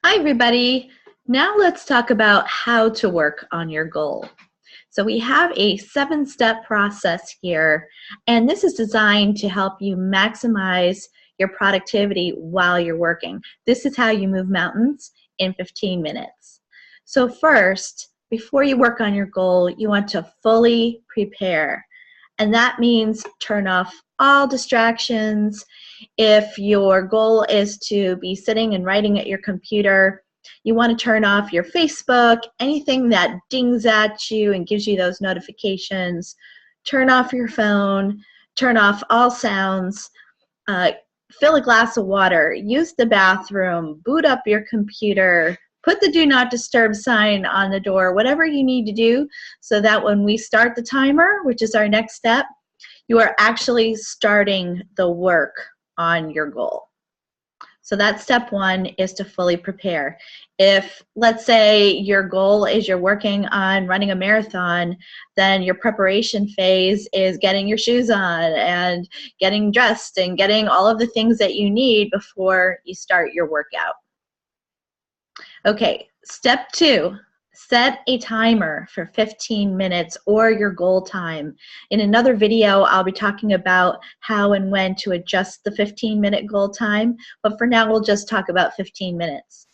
Hi, everybody. Now let's talk about how to work on your goal. So we have a 7-step process here, and this is designed to help you maximize your productivity while you're working. This is how you move mountains in 15 minutes. So first, before you work on your goal, you want to fully prepare. And that means turn off all distractions. If your goal is to be sitting and writing at your computer, you want to turn off your Facebook, anything that dings at you and gives you those notifications. Turn off your phone, turn off all sounds, fill a glass of water, use the bathroom, boot up your computer, put the do not disturb sign on the door, whatever you need to do so that when we start the timer, which is our next step, you are actually starting the work on your goal. So that's step one, is to fully prepare. If, let's say, your goal is you're working on running a marathon, then your preparation phase is getting your shoes on and getting dressed and getting all of the things that you need before you start your workout. Okay, step two, set a timer for 15 minutes or your goal time. In another video, I'll be talking about how and when to adjust the 15-minute goal time, but for now, we'll just talk about 15 minutes.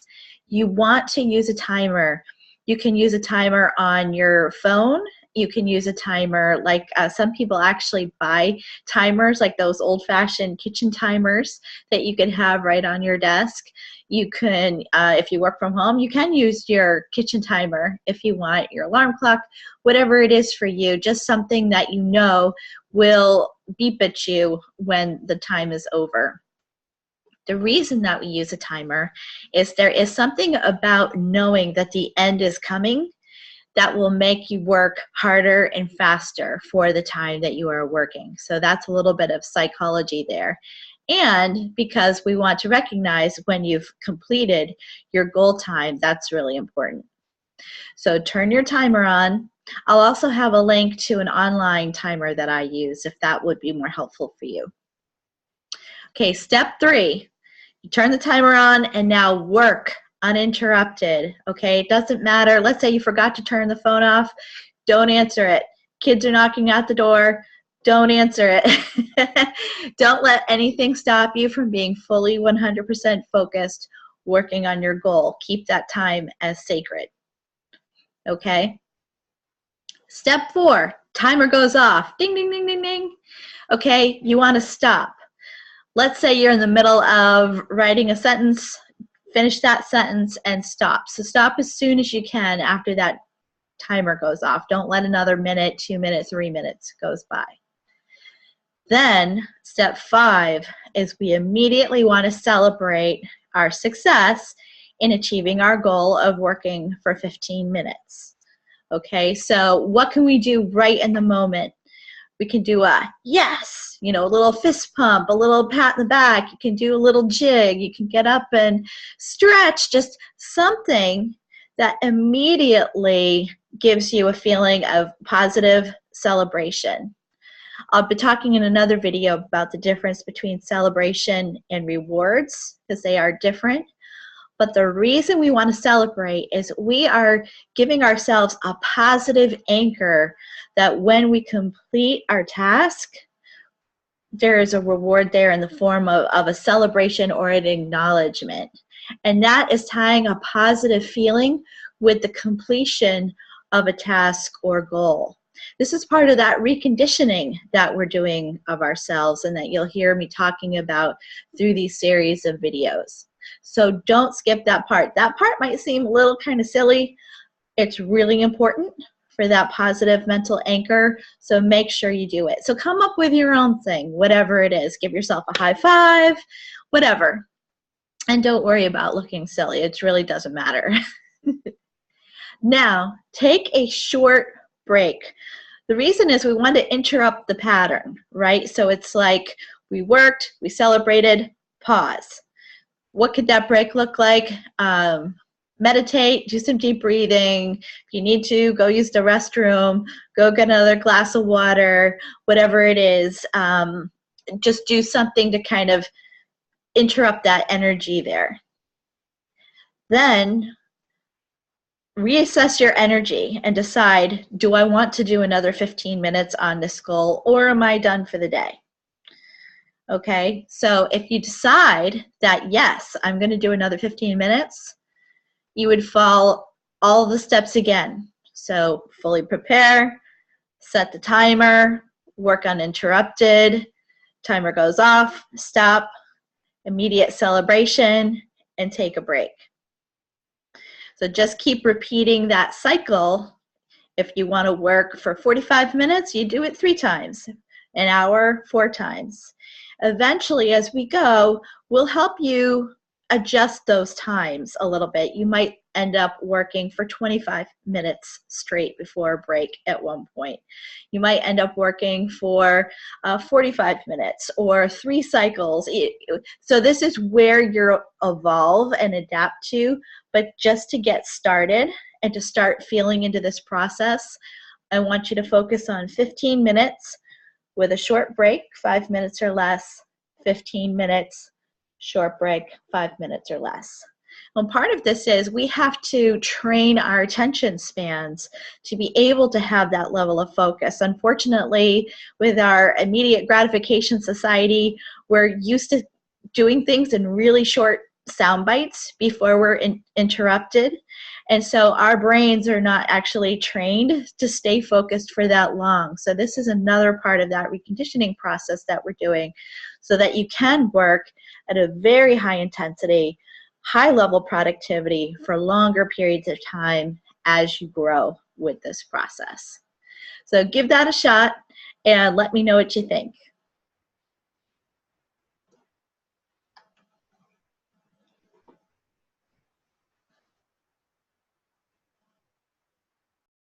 You want to use a timer. You can use a timer on your phone. You can use a timer, like some people actually buy timers, like those old-fashioned kitchen timers that you can have right on your desk. You can, if you work from home, you can use your kitchen timer if you want, your alarm clock, whatever it is for you, just something that you know will beep at you when the time is over. The reason that we use a timer is there is something about knowing that the end is coming that will make you work harder and faster for the time that you are working. So that's a little bit of psychology there. And because we want to recognize when you've completed your goal time, that's really important. So turn your timer on. I'll also have a link to an online timer that I use if that would be more helpful for you. Okay, step three, you turn the timer on and now work uninterrupted. Okay, it doesn't matter. Let's say you forgot to turn the phone off. Don't answer it. Kids are knocking at the door. Don't answer it. Don't let anything stop you from being fully 100% focused working on your goal. Keep that time as sacred. Okay? Step four, timer goes off. Ding, ding, ding, ding, ding. Okay, you want to stop. Let's say you're in the middle of writing a sentence, finish that sentence and stop. So stop as soon as you can after that timer goes off. Don't let another minute, 2 minutes, 3 minutes goes by. Then step five is we immediately want to celebrate our success in achieving our goal of working for 15 minutes. Okay, so what can we do right in the moment? We can do a yes, a little fist pump, a little pat in the back. You can do a little jig. You can get up and stretch, just something that immediately gives you a feeling of positive celebration. I'll be talking in another video about the difference between celebration and rewards because they are different. But the reason we want to celebrate is we are giving ourselves a positive anchor that when we complete our task, there is a reward there in the form of a celebration or an acknowledgement. And that is tying a positive feeling with the completion of a task or goal. This is part of that reconditioning that we're doing of ourselves and that you'll hear me talking about through these series of videos. So don't skip that part. That part might seem a little kind of silly. It's really important for that positive mental anchor, so make sure you do it. So come up with your own thing, whatever it is. Give yourself a high five, whatever. And don't worry about looking silly. It really doesn't matter. Now, take a short break. The reason is we want to interrupt the pattern, right? So it's like we worked, we celebrated, pause. What could that break look like? Meditate, do some deep breathing. If you need to, go use the restroom, go get another glass of water, whatever it is. Just do something to kind of interrupt that energy there. Then reassess your energy and decide, do I want to do another 15 minutes on this goal, or am I done for the day? Okay, so if you decide that, yes, I'm going to do another 15 minutes, you would follow all the steps again. So fully prepare, set the timer, work uninterrupted, timer goes off, stop, immediate celebration, and take a break. So just keep repeating that cycle. If you want to work for 45 minutes, you do it 3 times, an hour 4 times. Eventually, as we go, we'll help you adjust those times a little bit. You might end up working for 25 minutes straight before a break at one point. You might end up working for 45 minutes or 3 cycles. So this is where you'll evolve and adapt to, but just to get started and to start feeling into this process, I want you to focus on 15 minutes with a short break, 5 minutes or less, 15 minutes, short break, 5 minutes or less. And part of this is we have to train our attention spans to be able to have that level of focus. Unfortunately, with our immediate gratification society, we're used to doing things in really short sound bites before we're interrupted. And so our brains are not actually trained to stay focused for that long. So this is another part of that reconditioning process that we're doing so that you can work at a very high intensity, high level productivity for longer periods of time as you grow with this process. So give that a shot and let me know what you think.